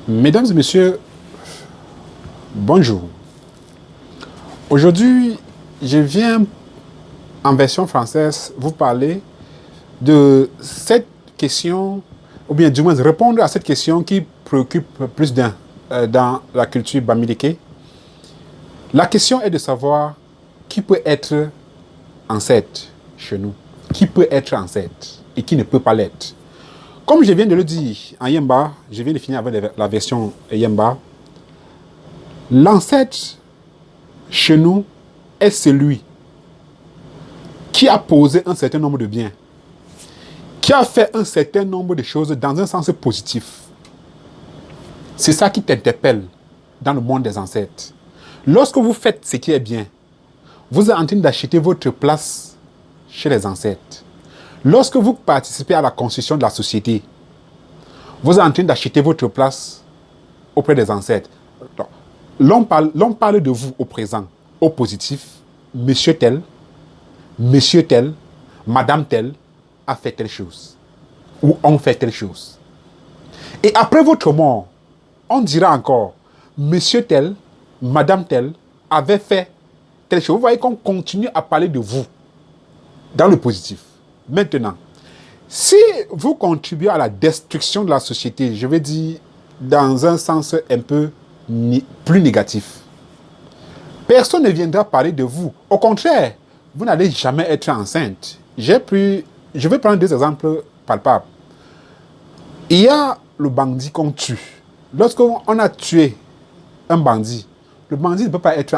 Mesdames et messieurs, bonjour. Aujourd'hui, je viens en version française vous parler de cette question, ou bien du moins répondre à cette question qui préoccupe plus d'un dans la culture bamileke. La question est de savoir qui peut être ancêtre chez nous, qui peut être ancêtre et qui ne peut pas l'être. Comme je viens de le dire en Yemba, je viens de finir avec la version Yemba, l'ancêtre chez nous est celui qui a posé un certain nombre de biens, qui a fait un certain nombre de choses dans un sens positif. C'est ça qui t'interpelle dans le monde des ancêtres. Lorsque vous faites ce qui est bien, vous êtes en train d'acheter votre place chez les ancêtres. Lorsque vous participez à la construction de la société, vous êtes en train d'acheter votre place auprès des ancêtres. L'on parle de vous au présent, au positif. Monsieur tel, madame tel a fait telle chose. Ou on fait telle chose. Et après votre mort, on dira encore, monsieur tel, madame tel avait fait telle chose. Vous voyez qu'on continue à parler de vous dans le positif. Maintenant, si vous contribuez à la destruction de la société, je vais dire dans un sens un peu plus négatif, personne ne viendra parler de vous. Au contraire, vous n'allez jamais être enceinte. Je vais prendre deux exemples palpables. Il y a le bandit qu'on tue. Lorsqu'on a tué un bandit, le bandit ne peut pas être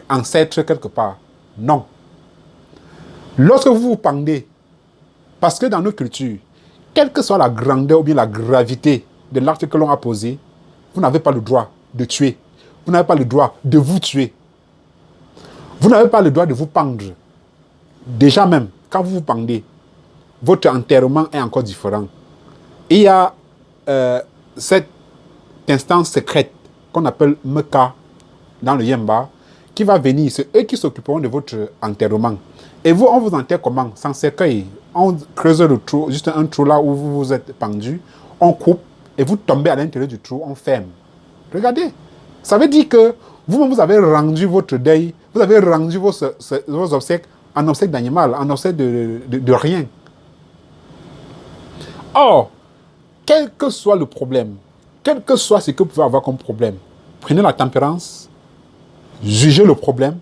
ancêtre quelque part. Non. Lorsque vous vous pendez, parce que dans nos cultures, quelle que soit la grandeur ou bien la gravité de l'acte que l'on a posé, vous n'avez pas le droit de tuer. Vous n'avez pas le droit de vous tuer. Vous n'avez pas le droit de vous pendre. Déjà même, quand vous vous pendez, votre enterrement est encore différent. Et il y a cette instance secrète qu'on appelle Meka dans le Yemba, qui va venir. C'est eux qui s'occuperont de votre enterrement. Et vous, on vous enterre comment? Sans cercueil. On creuse le trou, juste un trou là où vous vous êtes pendu. On coupe et vous tombez à l'intérieur du trou, on ferme. Regardez. Ça veut dire que vous-même, vous avez rendu votre deuil, vous avez rendu vos obsèques en obsèques d'animal, en obsèques de rien. Or, quel que soit le problème, quel que soit ce que vous pouvez avoir comme problème, prenez la tempérance, jugez le problème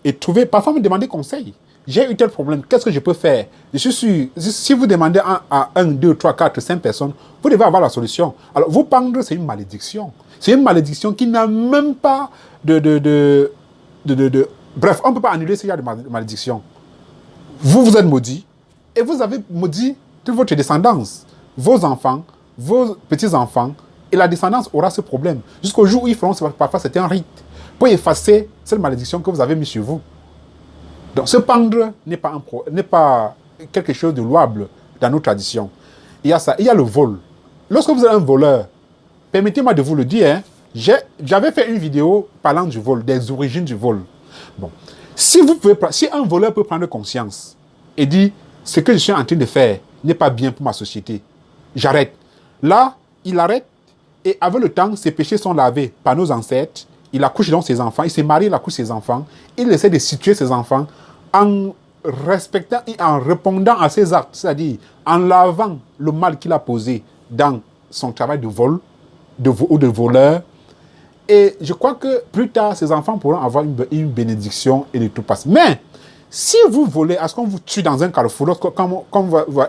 et trouvez, parfois me demandez conseil. J'ai eu tel problème, qu'est-ce que je peux faire? Je suis sûr, si vous demandez à 1, 2, 3, 4, 5 personnes, vous devez avoir la solution. Alors, vous pendre, c'est une malédiction. C'est une malédiction qui n'a même pas Bref, on ne peut pas annuler ce genre de malédiction. Vous êtes maudit et vous avez maudit toute votre descendance. Vos enfants, vos petits-enfants, et la descendance aura ce problème. Jusqu'au jour où ils feront parfois c'est un rite pour effacer cette malédiction que vous avez mise sur vous. Donc, se pendre n'est pas quelque chose de louable dans nos traditions. Il y a ça. Il y a le vol. Lorsque vous êtes un voleur, permettez-moi de vous le dire, hein, j'avais fait une vidéo parlant du vol, des origines du vol. Bon. Si un voleur peut prendre conscience et dire ce que je suis en train de faire n'est pas bien pour ma société, j'arrête. Là, il arrête et avec le temps, ses péchés sont lavés par nos ancêtres. Il accouche donc ses enfants, il s'est marié, il accouche ses enfants, il essaie de situer ses enfants en respectant et en répondant à ses actes, c'est-à-dire en lavant le mal qu'il a posé dans son travail de vol ou de voleur. Et je crois que plus tard, ses enfants pourront avoir une bénédiction et de tout passe. Mais si vous volez, est-ce qu'on vous tue dans un carrefour, quand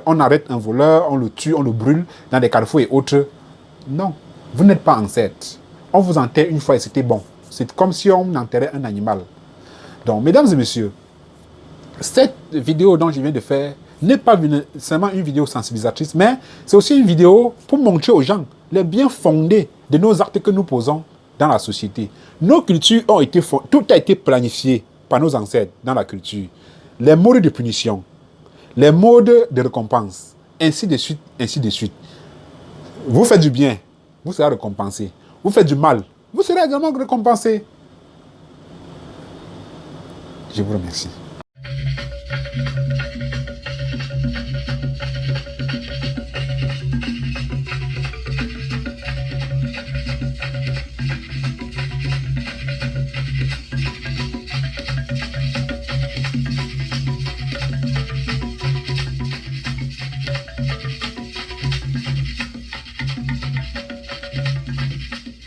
on arrête un voleur, on le tue, on le brûle dans des carrefours et autres? Non, vous n'êtes pas ancêtre. On vous enterre une fois et c'était bon. C'est comme si on enterrait un animal. Donc, mesdames et messieurs, cette vidéo dont je viens de faire n'est pas seulement une vidéo sensibilisatrice, mais c'est aussi une vidéo pour montrer aux gens les biens fondés de nos actes que nous posons dans la société. Nos cultures ont été tout a été planifié par nos ancêtres dans la culture, les modes de punition, les modes de récompense, ainsi de suite, ainsi de suite. Vous faites du bien, vous serez récompensé. Vous faites du mal, vous serez également récompensé. Je vous remercie.